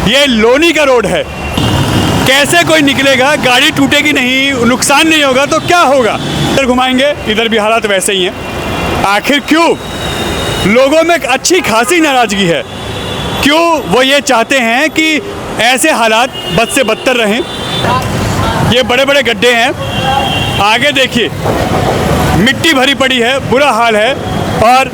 ये लोनी का रोड है। कैसे कोई निकलेगा, गाड़ी टूटेगी नहीं, नुकसान नहीं होगा तो क्या होगा। इधर घुमाएंगे, इधर भी हालात वैसे ही हैं। आखिर क्यों लोगों में एक अच्छी खासी नाराज़गी है, क्यों वो ये चाहते हैं कि ऐसे हालात बद से बदतर रहें। ये बड़े बड़े गड्ढे हैं, आगे देखिए मिट्टी भरी पड़ी है, बुरा हाल है। और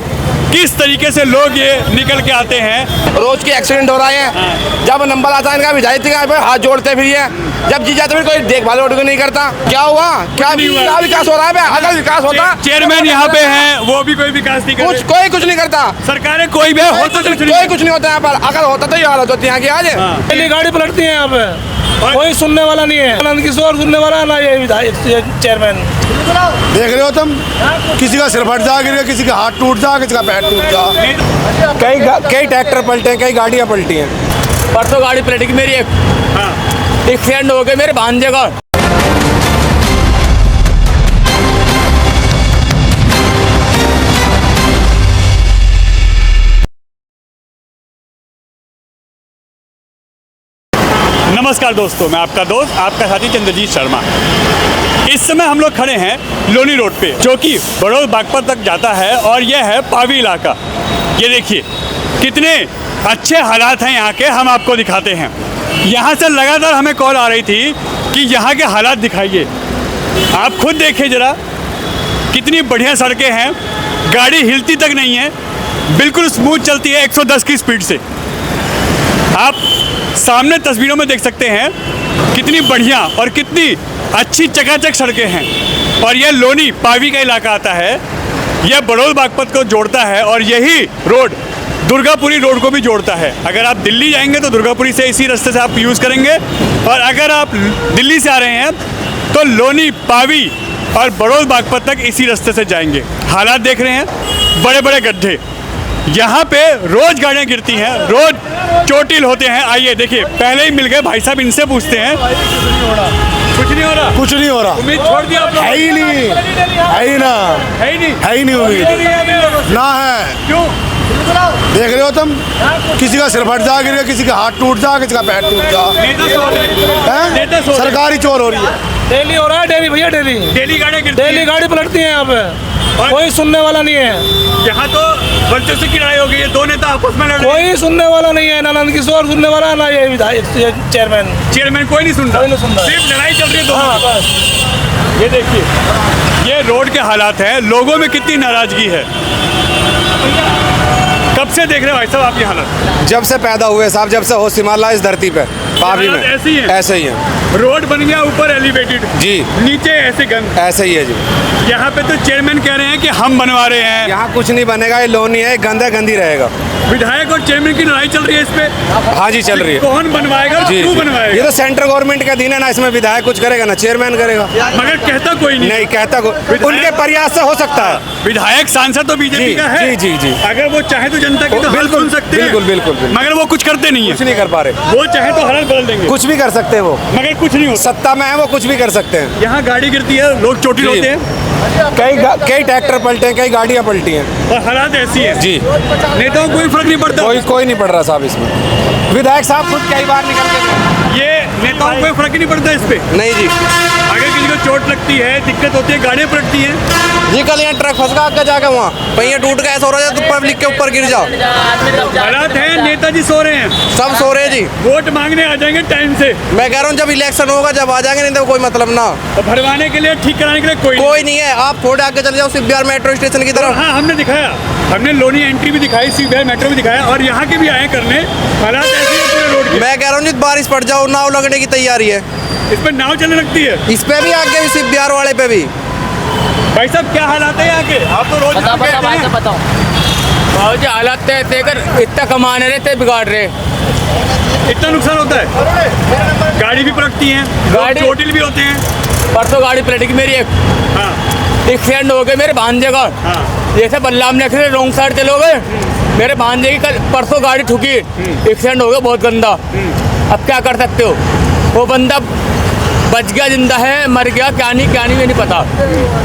किस तरीके से लोग ये निकल के आते हैं। रोज के एक्सीडेंट हो रहे हैं। जब नंबर आता है इनका विधायक पे हाथ जोड़ते फिर ये, जब जी जाते फिर कोई देखभाल रोड को नहीं करता। क्या हुआ, क्या विकास हो रहा है? अगर विकास होता, चेयरमैन यहाँ पे हैं, वो भी कोई विकास नहीं करते, कोई कुछ नहीं करता। सरकारें कोई भी होता कोई कुछ नहीं होता यहाँ पर। अगर होता तो ये हालत होती है यहाँ की आज। पहली गाड़ी पलटती है यहाँ पे, कोई सुनने वाला नहीं है। आनंद किशोर सुनने वाला ना, ये विधायक चेयरमैन। देख रहे हो तुम, किसी का सिर फट जा, किसी का हाथ टूट जा, किसी का पैर टूट जा। कई ट्रैक्टर पलटे, कई गाड़ियाँ पलटी हैं। परसों गाड़ी पलटी मेरी, एक फ्रेंड हो गए मेरे भांजे का। नमस्कार दोस्तों, मैं आपका दोस्त, आपका साथी चंद्रजीत शर्मा। इस समय हम लोग खड़े हैं लोनी रोड पे, जो कि बड़ौद बागपत तक जाता है और यह है पावी इलाका। ये देखिए कितने अच्छे हालात हैं यहाँ के, हम आपको दिखाते हैं। यहाँ से लगातार हमें कॉल आ रही थी कि यहाँ के हालात दिखाइए। आप खुद देखिए ज़रा, कितनी बढ़िया सड़कें हैं, गाड़ी हिलती तक नहीं है, बिल्कुल स्मूथ चलती है 110 की स्पीड से। आप सामने तस्वीरों में देख सकते हैं कितनी बढ़िया और कितनी अच्छी चकाचक सड़कें हैं। और यह लोनी पावी का इलाका आता है, यह बड़ौद बागपत को जोड़ता है और यही रोड दुर्गापुरी रोड को भी जोड़ता है। अगर आप दिल्ली जाएंगे तो दुर्गापुरी से इसी रास्ते से आप यूज़ करेंगे, और अगर आप दिल्ली से आ रहे हैं तो लोनी, पावी और बड़ौद बागपत तक इसी रास्ते से जाएंगे। हालात देख रहे हैं, बड़े बड़े गड्ढे, यहाँ पे रोज गाड़ियाँ गिरती हैं, रोज चोटिल होते हैं। आइए देखिए, पहले ही मिल गए भाई साहब, इनसे पूछते हैं। कुछ नहीं हो रहा, कुछ नहीं हो रहा। उम्मीद छोड़ दिया आप लोग? है ही नहीं, है ही ना, है ही नहीं, है ही नहीं उम्मीद ना है। क्यों? देख रहे हो तुम, किसी का सिर फट जा, किसी का हाथ टूट जा, किसी का पैर टूट जा। नेता सो रहे हैं, नेता सो रहे हैं। सरकारी चोर हो रही है। डेली हो रहा है, डेली भैया, डेली गाड़ियाँ गिरती हैं। डेली गाड़ी पलटती है यहाँ पे, कोई सुनने वाला नहीं है। यहाँ तो बच्चों से की लड़ाई हो गई है, दो नेता आपस में लड़ रहे हैं। कोई सुनने वाला नहीं है। आनंद किशोर सुनने वाला ना, ये विधायक चेयरमैन। कोई नहीं सुन रहा, सिर्फ लड़ाई चल रही है दोनों में। ये देखिए, ये रोड के हालात हैं, लोगों में कितनी नाराजगी है। कब से देख रहे हो भाई साहब आप ये हालत? जब से पैदा हुए साहब, जब से होश संभाला इस धरती पे, पावी में ऐसे ही है, ऐसे ही है। रोड बन गया ऊपर एलिवेटेड जी, नीचे ऐसे गंद, ऐसे ही है जी। यहाँ पे तो चेयरमैन कह रहे हैं कि हम बनवा रहे हैं। यहाँ कुछ नहीं बनेगा, ये लोनी है, गंदा गंदी रहेगा। विधायक और चेयरमैन की लड़ाई चल रही है इस पे। हाँ जी, चल रही है। कौन बनवाएगा, क्यों बनवाएगा? ये तो सेंट्रल गवर्नमेंट का दिन है ना, इसमें विधायक कुछ करेगा ना चेयरमैन करेगा। मगर कहता कोई नहीं कहता उनके प्रयास से हो सकता है। विधायक सांसद तो बीजेपी का है। जी जी जी, अगर वो चाहे तो जनता की तो हाल सुन सकते हैं। बिल्कुल बिल्कुल, मगर वो कुछ करते नहीं है, कुछ नहीं कर पा रहे। वो चाहे तो हालत बदल देंगे, कुछ भी कर सकते हैं वो, मगर कुछ नहीं होता। सत्ता में है वो, कुछ भी कर सकते हैं। यहाँ गाड़ी गिरती है, लोग चोटिल होते हैं, कई ट्रैक्टर पलटे हैं, कई गाड़ियाँ पलटी हैं, और हालात ऐसी है जी। नेताओं को कोई फर्क नहीं पड़ता, कोई नहीं पड़ रहा साहब इसमें। विधायक साहब खुद कई बार निकल के, ये नेताओं को कोई फर्क ही नहीं पड़ता इस पे। नहीं जी। अगर किसी को चोट लगती है, दिक्कत होती है, गाड़ियाँ पलटती हैं। जी, कल यहाँ ट्रक फंस गया आगे जाके, वहाँ पहिया टूट गया, ऐसा हो रहा है तो पब्लिक के ऊपर गिर जाओ। हालात है, नेताजी सो रहे हैं, सब सो रहे हैं जी। वोट मांगने आ जाएंगे टाइम से। मैं कह रहा हूँ जब इलेक्शन होगा जब आ जाएंगे, नहीं तो कोई मतलब ना। और भरवाने के लिए, ठीक कराने के लिए कोई नहीं है। आप थोड़े आगे चले जाओ सीबीआर मेट्रो स्टेशन की तरफ। हाँ, हमने दिखाया, हमने लोनी एंट्री भी दिखाई, सीबीआर मेट्रो भी दिखाया, और यहाँ के भी आए करने। हालात ऐसे हैं पूरे रोड के। मैं कह रहा हूँ बारिश पड़ जाओ, नाव लगने की तैयारी है। इस पर नाव चलने लगती है, इस पे भी आगे भी, सीबीआर वाले पे भी। भाई साहब क्या हालात है यहाँ के? आप तो रोज बताओ जी, हालात देकर इतना कमाने रहते बिगाड़ रहे, इतना नुकसान होता है। गाड़ी भी पलटती हैं, गाड़ी चोटिल भी होते हैं। परसों गाड़ी पलटी मेरी, एक फ्रेंड हो गए मेरे भांजे का। जैसे बल्लाम ने रॉन्ग साइड चले गए, मेरे भांजे की कल परसों गाड़ी ठुकी, एक्सीडेंट हो गया बहुत गंदा। अब क्या कर सकते हो, वो बंदा बच गया, जिंदा है, मर गया, क्या नहीं ये नहीं पता।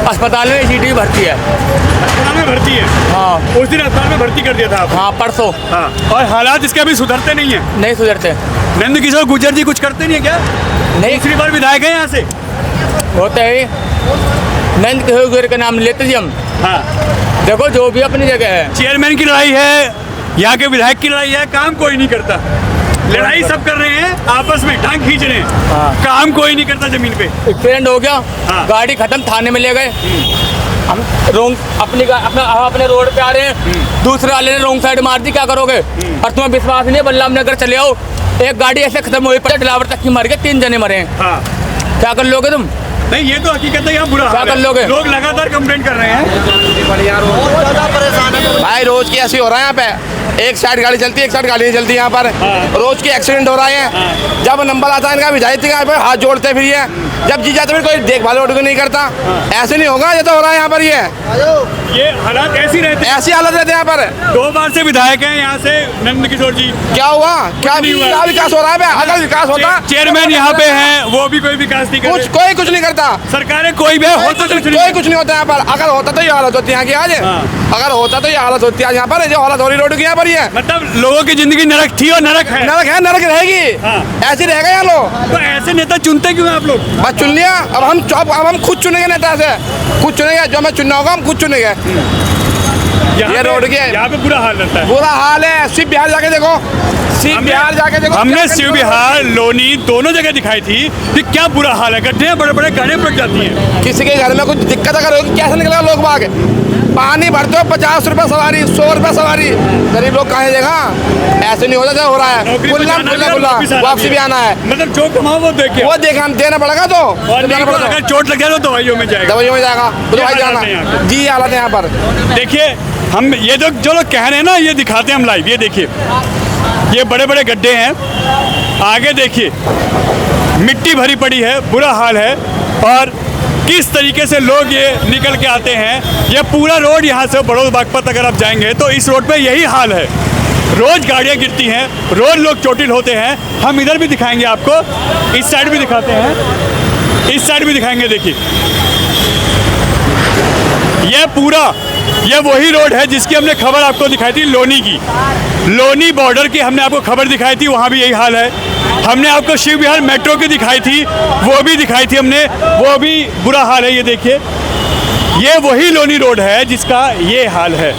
अस्पताल में सीटी भर्ती है, अस्पताल में भर्ती है। हाँ, उस दिन अस्पताल में भर्ती कर दिया था आप? हाँ, परसों। हाँ, और हालात इसके अभी सुधरते नहीं है? नहीं सुधरते। नंदकिशोर गुर्जर जी कुछ करते नहीं है क्या? नहीं दूसरी बार विधायक है यहाँ से। होता है, नंद किशोर गुर्जर का नाम लेते जी हम। हाँ, देखो जो भी अपनी जगह है, चेयरमैन की लड़ाई है, यहाँ के विधायक की लड़ाई है, काम कोई नहीं करता। लड़ाई सब कर रहे हैं आपस में, टांग खींच रहे हैं, काम कोई नहीं करता जमीन पे। एक्सीडेंट हो गया, हाँ। गाड़ी खत्म, थाने में ले गए। हम अपने रोड पे आ रहे हैं, दूसरे वाले ने रोंग साइड मार दी, क्या करोगे? और तुम्हें विश्वास नहीं है, बल्लाम नगर चले आओ, एक गाड़ी ऐसे खत्म हुई पड़े, ड्राइवर तक की मर गए, 3 जने मरे हैं। हाँ, क्या कर लोगे तुम? नहीं ये तो हकीकत है, यहाँ बुरा क्या हाल कर है। लोगे? लोग लगातार कंप्लेंट कर रहे हैं। भाई रोज की ऐसी हो रहा है यहाँ पे, एक साइड गाड़ी चलती है, एक साइड गाड़ी नहीं चलती यहाँ पर। रोज की एक्सीडेंट हो रहा है। जब नंबर आता है इनका विधायक का हाथ जोड़ते फिर ये, जब जी जाते फिर कोई देखभाल वोट नहीं करता। ऐसे नहीं होगा, ये तो हो रहा है यहाँ पर। ये हालात ऐसी रहते हैं। ऐसी हालत रहते हैं यहाँ पर। 2 बार से विधायक हैं यहाँ से नंदकिशोर जी। क्या हुआ? क्या नहीं हुआ। क्या विकास हो रहा है? अगर विकास होता, चेयरमैन यहाँ पे हैं, वो भी कोई विकास नहीं कर रहे। कोई कुछ नहीं करता। सरकारें कोई भी होता तो कोई कुछ नहीं होता यहाँ पर। अगर होता तो ये हालत होती है यहाँ की आज। अगर होता तो ये हालत होती है यहाँ पर, जो हालत हो रही रोड की यहाँ पर। ये मतलब लोगों की जिंदगी नरक थी और नरक है। नरक है, नरक रहेगी। हाँ। ऐसे ही रहेगा यहाँ लोग। तो ऐसे नेता चुनते क्यों हैं आप लोग? बस चुन लिया, अब हम खुद चुनेंगे नेता से, खुद चुनेंगे, जो हमें चुनना होगा हम खुद चुनेंगे। ये रोड के यहाँ पे बुरा हाल रहता है। बुरा हाल है। सिर्फ बिहार जाके देखो, सिर्फ बिहार जाके देखो। हमने शिव विहार, लोनी दोनों जगह दिखाई थी कि क्या बुरा हाल है। गड्ढे बड़े बड़े गाड़ियाँ पलट जाती हैं। किसी के घर में कुछ दिक्कत अगर होगी, कैसे निकलेगा लोग बाग? पानी भरते हो 50 रुपए सवारी, 100 रुपए सवारी, गरीब लोग कहाँ देगा? ऐसे नहीं होता जो हो रहा है। नौकरी पे जाना भी और वापसी भी आना है, मतलब जो कमाओ वो देखे, वो देना पड़ेगा। तो और नहीं तो अगर चोट लग जाए तो दवाइयों में जाएगा। दवाइयों में जाएगा, तो भाई ये हालत है जाना यहाँ जी, हालत है यहाँ पर। देखिए, हम ये जो लोग कह रहे हैं ना, ये दिखाते हैं हम लाइव। ये देखिए, ये बड़े बड़े गड्ढे हैं, आगे देखिए मिट्टी भरी पड़ी है, बुरा हाल है। और किस तरीके से लोग ये निकल के आते हैं। ये पूरा रोड यहाँ से बड़ौद बागपत अगर आप जाएंगे तो इस रोड पे यही हाल है। रोज गाड़ियाँ गिरती हैं, रोज लोग चोटिल होते हैं। हम इधर भी दिखाएंगे आपको, इस साइड भी दिखाते हैं, इस साइड भी दिखाएंगे। देखिए ये पूरा, ये वही रोड है जिसकी हमने खबर आपको दिखाई थी, लोनी की। लोनी बॉर्डर की हमने आपको खबर दिखाई थी, वहाँ भी यही हाल है। हमने आपको शिव विहार मेट्रो की दिखाई थी, वो भी दिखाई थी हमने, वो भी बुरा हाल है। ये देखिए, ये वही लोनी रोड है जिसका ये हाल है।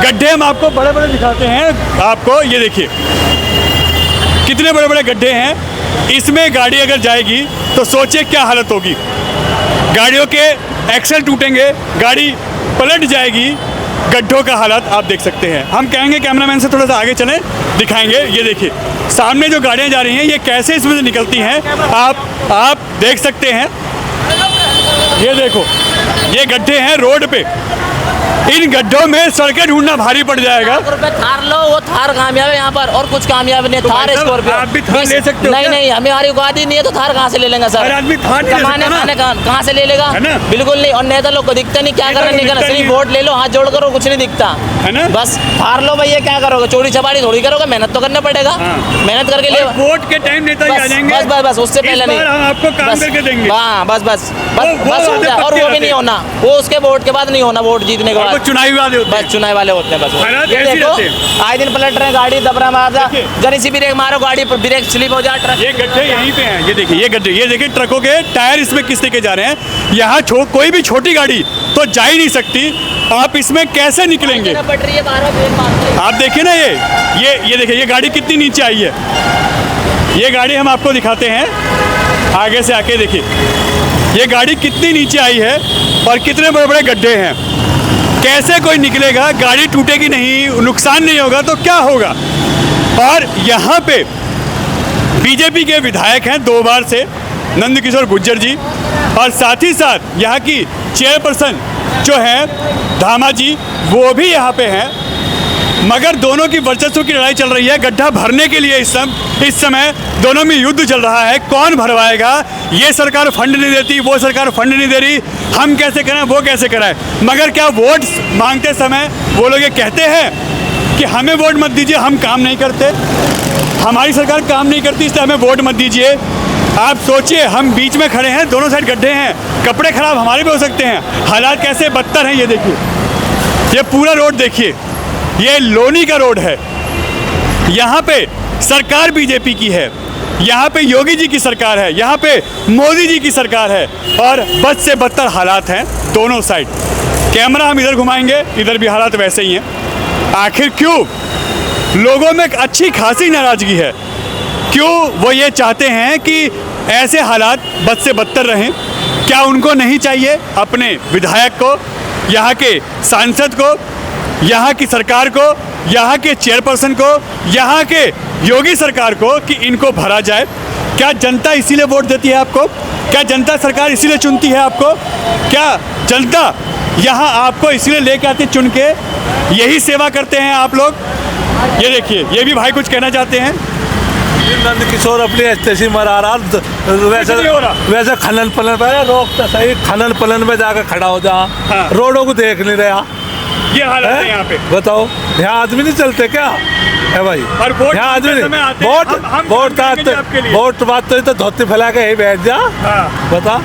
गड्ढे हम आपको बड़े बड़े दिखाते हैं आपको। ये देखिए कितने बड़े बड़े गड्ढे हैं। इसमें गाड़ी अगर जाएगी तो सोचिए क्या हालत होगी। गाड़ियों के एक्सल टूटेंगे, गाड़ी पलट जाएगी। गड्ढों का हालत आप देख सकते हैं। हम कहेंगे कैमरामैन से थोड़ा सा आगे चलें, दिखाएंगे। ये देखिए सामने जो गाड़ियां जा रही हैं, ये कैसे इसमें से निकलती हैं आप देख सकते हैं। ये देखो, ये गड्ढे हैं रोड पे। इन गड्ढों में सड़कें ढूंढना भारी पड़ जाएगा। थार लो, वो थार कामयाब है यहाँ पर, और कुछ कामयाब नहीं। तो थार भाई साहब, स्कॉर्पियो आप भी थार ले सकते हो नहीं क्या? नहीं, हमारी औकात ही नहीं है, तो थार कहाँ से ले लेंगे सर? हर आदमी थार नहीं ले कमाने सकता ना। खाने कहाँ से ले लेगा? है ना? बिल्कुल नहीं। और नेता लोग को दिखता नहीं, क्या नेता करना को नहीं करना, दिखता सिर्फ नहीं। वोट ले लो, हाथ जोड़ करो, कुछ नहीं दिखता है ना? बस थार लो भैया, क्या करोगे? चोरी चपाड़ी थोड़ी करोगे, मेहनत तो करना पड़ेगा। हाँ। मेहनत करके ले। और वोट के टाइम नेता ही आ जाएंगे। बस बस बस, उससे इस पहले नहीं। बार हम आपको काम बस, करके देंगे। हाँ बस बस बस वो बस हो वादे गया। और पक्के वो भी रहते नहीं हैं। होना, वो उसके वोट के बाद नहीं होना, वोट जीतने के और वो बाद। चुनावी वादे होते बस हैं। चुनाव वाले होते हैं बस। हालात ये ऐसे देखो, रहते हैं। आए दिन पलट रहे हैं, गाड़ी दबरा मारदा, देखिए। जरा सी ब्रेक मारो, गाड़ी पर ब्रेक स्लिप हो जाए, ट्रक। ये गड्ढे यहीं पे हैं। ये देखिए, ये गड्ढे, ये देखिए ट्रकों के टायर इसमें किस तरीके जा रहे हैं। यहाँ कोई भी छोटी गाड़ी तो जा ही नहीं सकती। आप इसमें कैसे निकलेंगे? पट रही है, बार-बार ब्रेक मारते हैं। आप देखिए ना, ये देखिए, ये गाड़ी कितनी नीचे आई है। ये गाड़ी हम आपको दिखाते हैं, आगे से आके देखिए ये गाड़ी कितनी नीचे आई है और कितने बड़े बड़े गड्ढे हैं। कैसे कोई निकलेगा? गाड़ी टूटेगी नहीं, नुकसान नहीं होगा तो क्या होगा? और यहाँ पे बीजेपी के विधायक हैं 2 बार से, नंदकिशोर गुर्जर जी, और साथ ही साथ यहाँ की चेयरपर्सन जो हैं धामा जी, वो भी यहाँ पे हैं। मगर दोनों की वर्चस्व की लड़ाई चल रही है गड्ढा भरने के लिए। इस समय दोनों में युद्ध चल रहा है, कौन भरवाएगा। ये सरकार फंड नहीं देती, वो सरकार फंड नहीं दे रही, हम कैसे कराएं, वो कैसे कराएं। मगर क्या वोट मांगते समय वो लोग ये कहते हैं कि हमें वोट मत दीजिए, हम काम नहीं करते, हमारी सरकार काम नहीं करती, इसलिए हमें वोट मत दीजिए। आप सोचिए, हम बीच में खड़े हैं, दोनों साइड गड्ढे हैं, कपड़े खराब हमारे भी हो सकते हैं। हालात कैसे बदतर हैं ये देखिए। ये पूरा रोड देखिए, ये लोनी का रोड है। यहाँ पे सरकार बीजेपी की है, यहाँ पे योगी जी की सरकार है, यहाँ पे मोदी जी की सरकार है और बद से बदतर हालात हैं दोनों साइड। कैमरा हम इधर घुमाएंगे, इधर भी हालात वैसे ही हैं। आखिर क्यों लोगों में एक अच्छी खासी नाराज़गी है? क्यों वो ये चाहते हैं कि ऐसे हालात बद से बदतर रहें? क्या उनको नहीं चाहिए अपने विधायक को, यहाँ के सांसद को, यहाँ की सरकार को, यहाँ के चेयरपर्सन को, यहाँ के योगी सरकार को कि इनको भरा जाए? क्या जनता इसीलिए वोट देती है आपको? क्या जनता सरकार इसीलिए चुनती है आपको? क्या जनता यहाँ आपको इसीलिए लेके आती चुन के? यही सेवा करते हैं आप लोग? ये देखिए, ये भी भाई कुछ कहना चाहते हैं। नंद किशोर अपनी स्टेशन मरा रहा, वैसे नहीं हो रहा। वैसे खनन पलन पे रोकता सही, खनन पलन में जाकर खड़ा हो जा। हाँ। रोडों को देख नहीं रहा। ये हालत है यहाँ पे। बताओ, यहाँ आदमी नहीं चलते क्या है भाई? और वोट यहाँ आदमी समय आते हैं, हम वोट काम करेंगे आपके लिए। वोट बात तो धोती फैला के यही बैठ जा। हाँ। बता,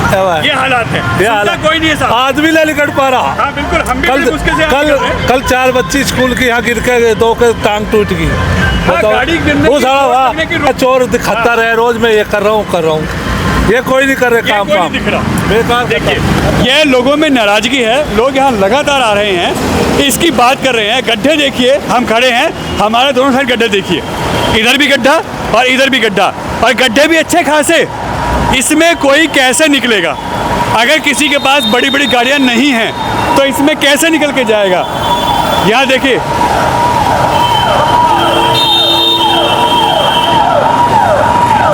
है भाई? ये हालात है। ये सुनता हालत कोई नहीं है साहब। आदमी नहीं निकल पा रहा। हाँ बिल्कुल, हम भी कल बड़ी मुश्किल से आगे कल कर रहे हैं। कल 4 बच्ची स्कूल की यहाँ गिर के 2 के टांग टूट गई। बताओ, गाड़ी गिरने वो की, सारा चोट लगने की वाह चोर दिखाता रहे रोज मैं ये कर रहा हूँ। ये कोई नहीं कर रहे ये काम कोई नहीं दिख रहा। बेकार। देखिए, ये लोगों में नाराजगी है, लोग यहाँ लगातार आ रहे हैं, इसकी बात कर रहे हैं। गड्ढे देखिए, हम खड़े हैं, हमारे दोनों साइड गड्ढे देखिए, इधर भी गड्ढा और इधर भी गड्ढा, और गड्ढे भी अच्छे खासे। इसमें कोई कैसे निकलेगा? अगर किसी के पास बड़ी बड़ी गाड़ियाँ नहीं हैं तो इसमें कैसे निकल के जाएगा? यहाँ देखिए,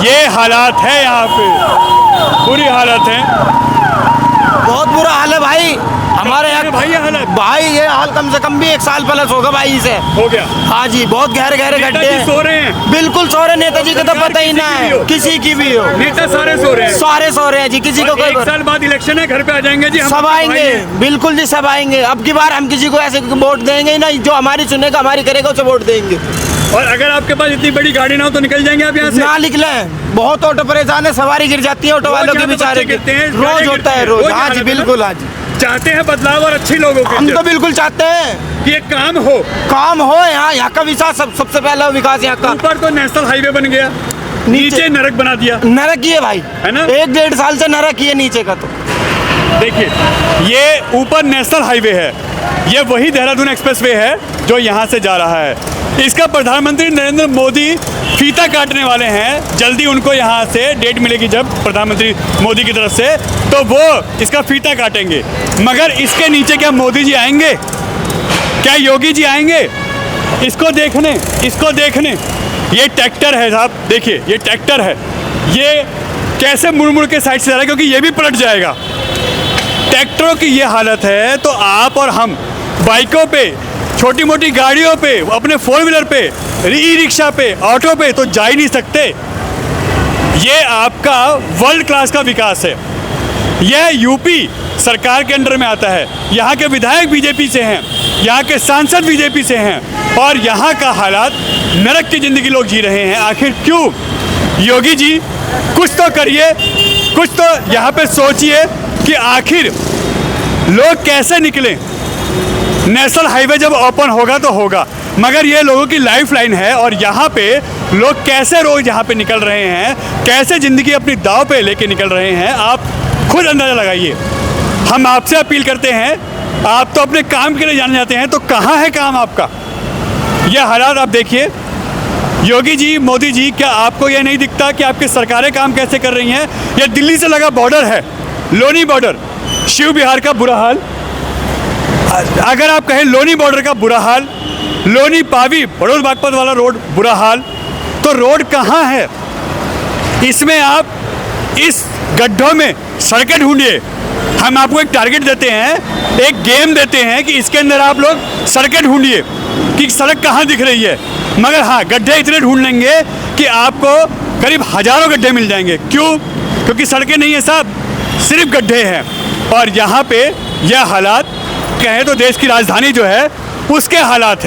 ये हालात है, यहाँ पे बुरी हालत है। बहुत बुरा हाल है भाई हमारे यहाँ। भाई ये हालत भाई ये हाल कम से कम भी 1 साल प्लस होगा भाई इसे। हो गया। हाँ जी, बहुत गहरे गहरे गड्ढे नेताजी हैं। सो रहे हैं। बिल्कुल सो रहे, नेताजी का तो सरकार पता ही ना किसी की भी है, हो। किसी की भी हो। नेता सारे सो रहे हैं। सारे सो रहे हैं जी, किसी को और कोई 1 साल बाद इलेक्शन है, घर पे आ जाएंगे जी, हम सब भाई आएंगे। हैं। बिल्कुल जी, सब आएंगे। अब की बार हम किसी को ऐसे वोट देंगे ही नहीं, जो हमारी सुनेगा हमारी करेगा उसे वोट देंगे। और अगर आपके पास इतनी बड़ी गाड़ी ना हो तो निकल जाएंगे आप यहाँ से? ना निकले, बहुत ऑटो परेशान है, सवारी गिर जाती है ऑटो रोज वालों के यहाँ पे बेचारे बच्चे गिरते हैं, रोज गाड़ियाँ होता है, गिरती रोज। हैं, हाँ रोज जी हालत है ना? बिल्कुल, हाँ जी। चाहते हैं बदलाव और अच्छी लोगों के हम लिए। तो बिल्कुल चाहते हैं कि एक काम हो, काम हो यहाँ का विकास, सबसे पहला विकास यहाँ का। ऊपर तो नेशनल हाईवे बन गया, नीचे नरक बना दिया नरक ही है भाई, है ना? 1-1.5 साल से नरक ही है नीचे का। तो देखिए, ये ऊपर नेशनल हाईवे है, ये वही देहरादून एक्सप्रेसवे है जो यहाँ से जा रहा है। इसका प्रधानमंत्री नरेंद्र मोदी फीता काटने वाले हैं। जल्दी उनको यहाँ से डेट मिलेगी जब प्रधानमंत्री मोदी की तरफ से, तो वो इसका फीता काटेंगे। मगर इसके नीचे क्या मोदी जी आएंगे? क्या योगी जी आएंगे इसको देखने? ये ट्रैक्टर है साहब, देखिए ये ट्रैक्टर है, ये कैसे मुड़ मुड़ के साइड से जा रहा है, क्योंकि ये भी पलट जाएगा। ट्रैक्टरों की ये हालत है तो आप और हम बाइकों पे, छोटी मोटी गाड़ियों पे, अपने 4 व्हीलर पे, ई रिक्शा पे, ऑटो पे तो जा ही नहीं सकते। ये आपका वर्ल्ड क्लास का विकास है। यह यूपी सरकार के अंडर में आता है। यहाँ के विधायक बीजेपी से हैं, यहाँ के सांसद बीजेपी से हैं, और यहाँ का हालात नरक की ज़िंदगी लोग जी रहे हैं। आखिर क्यों? योगी जी कुछ तो करिए, कुछ तो यहाँ पे सोचिए कि आखिर लोग कैसे निकलें। नेशनल हाईवे जब ओपन होगा तो होगा, मगर ये लोगों की लाइफ लाइन है, और यहाँ पे लोग कैसे रोज यहाँ पे निकल रहे हैं, कैसे ज़िंदगी अपनी दाव पे लेके निकल रहे हैं, आप खुद अंदाज़ा लगाइए। हम आपसे अपील करते हैं, आप तो अपने काम के लिए जाने जाते हैं, तो कहाँ है काम आपका? यह हालात आप देखिए। योगी जी, मोदी जी, क्या आपको यह नहीं दिखता कि आपकी सरकारें काम कैसे कर रही हैं? यह दिल्ली से लगा बॉर्डर है, लोनी बॉर्डर, शिव बिहार का बुरा हाल। अगर आप कहें लोनी बॉर्डर का बुरा हाल, लोनी पावी बड़ौद बागपत वाला रोड बुरा हाल, तो रोड कहाँ है? इसमें आप इस गड्ढों में सड़कें ढूंढिए। हम आपको एक टारगेट देते हैं, एक गेम देते हैं कि इसके अंदर आप लोग सड़कें ढूंढिए कि सड़क कहाँ दिख रही है। मगर हाँ, गड्ढे इतने ढूंढ लेंगे कि आपको करीब हज़ारों गड्ढे मिल जाएंगे। क्यों? क्योंकि सड़कें नहीं है साहब, सिर्फ गड्ढे हैं। और यहाँ पे यह हालात कहें तो देश की राजधानी जो है उसके हालात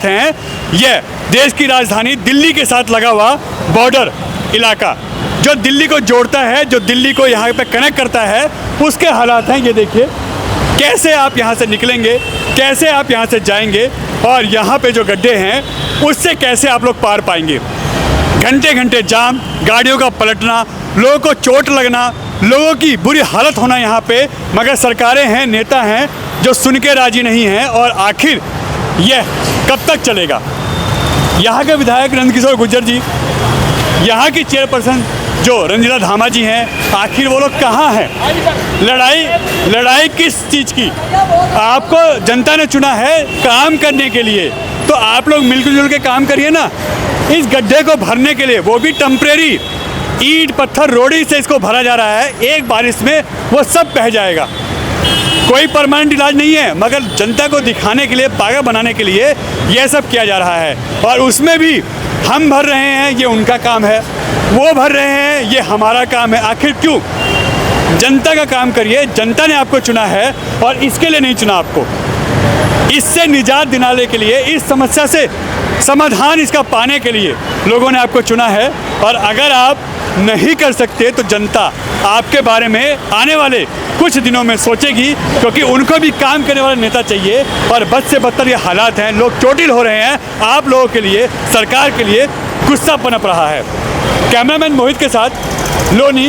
हैं। यह देश की राजधानी दिल्ली के साथ लगा हुआ बॉर्डर इलाका जो दिल्ली को जोड़ता है, जो दिल्ली को यहाँ पे कनेक्ट करता है, उसके हालात हैं। ये देखिए कैसे आप यहाँ से निकलेंगे, कैसे आप यहाँ से जाएंगे, और यहाँ पे जो गड्ढे हैं उससे कैसे आप लोग पार पाएंगे। घंटे घंटे जाम, गाड़ियों का पलटना, लोगों को चोट लगना, लोगों की बुरी हालत होना यहाँ पे, मगर सरकारें हैं, नेता हैं जो सुन के राजी नहीं हैं। और आखिर यह कब तक चलेगा? यहाँ के विधायक नंदकिशोर गुर्जर जी, यहाँ की चेयरपर्सन जो रंजीता धामा जी हैं, आखिर वो लोग कहाँ हैं? लड़ाई किस चीज़ की? आपको जनता ने चुना है काम करने के लिए, तो आप लोग मिलजुल जुल के काम करिए ना। इस गड्ढे को भरने के लिए, वो भी टेम्परेरी ईंट पत्थर रोड़ी से इसको भरा जा रहा है, एक बारिश में वो सब बह जाएगा। कोई परमानेंट इलाज नहीं है, मगर जनता को दिखाने के लिए, पागल बनाने के लिए यह सब किया जा रहा है। और उसमें भी हम भर रहे हैं, ये उनका काम है, वो भर रहे हैं, ये हमारा काम है। आखिर क्यों? जनता का काम करिए, जनता ने आपको चुना है और इसके लिए नहीं चुना आपको। इससे निजात दिलाने के लिए, इस समस्या से समाधान इसका पाने के लिए लोगों ने आपको चुना है। और अगर आप नहीं कर सकते तो जनता आपके बारे में आने वाले कुछ दिनों में सोचेगी, क्योंकि उनको भी काम करने वाला नेता चाहिए। और बद से बदतर ये हालात हैं, लोग चोटिल हो रहे हैं, आप लोगों के लिए, सरकार के लिए गुस्सा पनप रहा है। कैमरामैन मोहित के साथ लोनी।